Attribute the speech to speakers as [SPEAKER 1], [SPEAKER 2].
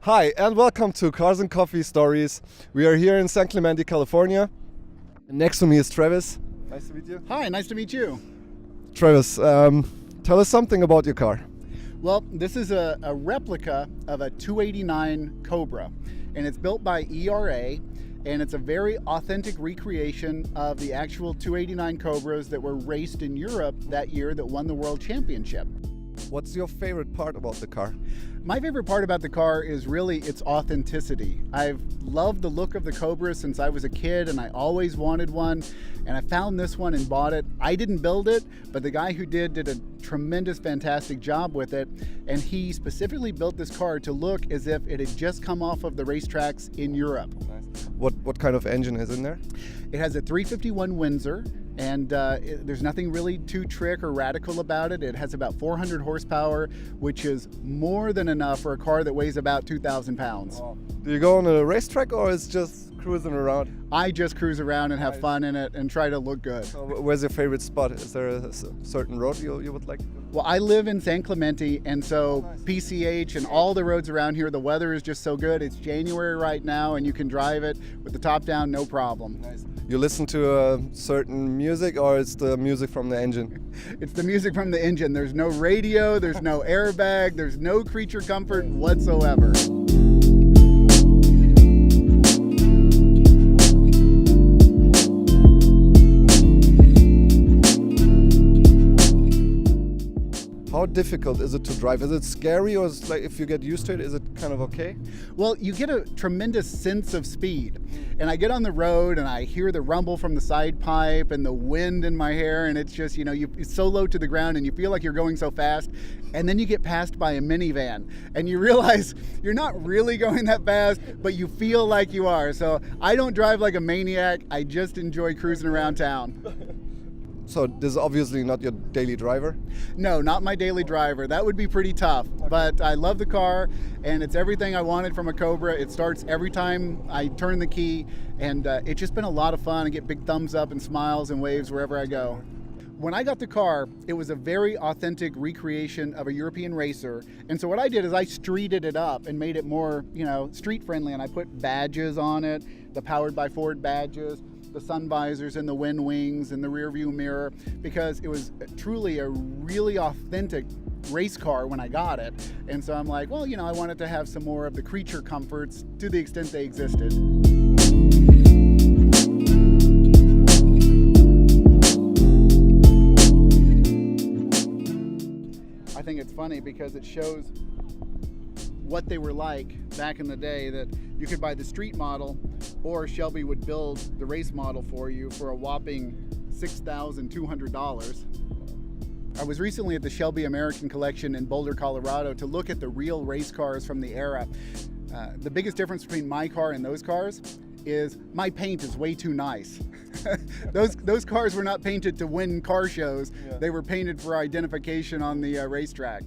[SPEAKER 1] Hi, and welcome to Cars and Coffee Stories. We are here in San Clemente, California. Next to me is Travis. Nice to meet you.
[SPEAKER 2] Hi, nice to meet you.
[SPEAKER 1] Travis, tell us something about your car.
[SPEAKER 2] Well, this is a replica of a 289 Cobra, and it's built by ERA, and it's a very authentic recreation of the actual 289 Cobras that were raced in Europe that year that won the World Championship.
[SPEAKER 1] What's your favorite part about the car?
[SPEAKER 2] My favorite part about the car is really its authenticity. I've loved the look of the Cobra since I was a kid, and I always wanted one, and I found this one and bought it. I didn't build it, but the guy who did a tremendous, fantastic job with it, and he specifically built this car to look as if it had just come off of the racetracks in Europe.
[SPEAKER 1] Nice. What kind of engine is in there?
[SPEAKER 2] It has a 351 Windsor, and there's nothing really too trick or radical about it. It has about 400 horsepower, which is more than enough for a car that weighs about 2,000 pounds.
[SPEAKER 1] Wow. Do you go on a racetrack or is just cruising around?
[SPEAKER 2] I just cruise around and have fun in it and try to look good.
[SPEAKER 1] So where's your favorite spot? Is there a certain road you would like to go?
[SPEAKER 2] Well, I live in San Clemente, and so
[SPEAKER 1] nice.
[SPEAKER 2] PCH and all the roads around here, the weather is just so good. It's January right now, and you can drive it with the top down, no problem.
[SPEAKER 1] Nice. You listen to certain music, or it's the music from the engine?
[SPEAKER 2] It's the music from the engine. There's no radio, there's no airbag, there's no creature comfort whatsoever.
[SPEAKER 1] How difficult is it to drive? Is it scary, or is like if you get used to it, is it kind of okay?
[SPEAKER 2] Well, you get a tremendous sense of speed. And I get on the road and I hear the rumble from the side pipe and the wind in my hair, and it's just, it's so low to the ground and you feel like you're going so fast. And then you get passed by a minivan and you realize you're not really going that fast, but you feel like you are. So I don't drive like a maniac. I just enjoy cruising around town.
[SPEAKER 1] So this is obviously not your daily driver?
[SPEAKER 2] No, not my daily driver. That would be pretty tough. Okay. But I love the car, and it's everything I wanted from a Cobra. It starts every time I turn the key, and it's just been a lot of fun. I get big thumbs up and smiles and waves wherever I go. When I got the car, it was a very authentic recreation of a European racer. And so what I did is I streeted it up and made it more, street friendly. And I put badges on it, the Powered by Ford badges, the sun visors and the wind wings and the rear view mirror, because it was truly a really authentic race car when I got it. And so I'm like, well, I wanted to have some more of the creature comforts to the extent they existed. I think it's funny because it shows what they were like back in the day, that you could buy the street model, or Shelby would build the race model for you for a whopping $6,200. I was recently at the Shelby American Collection in Boulder, Colorado to look at the real race cars from the era. The biggest difference between my car and those cars is my paint is way too nice. Those cars were not painted to win car shows. Yeah. They were painted for identification on the racetrack.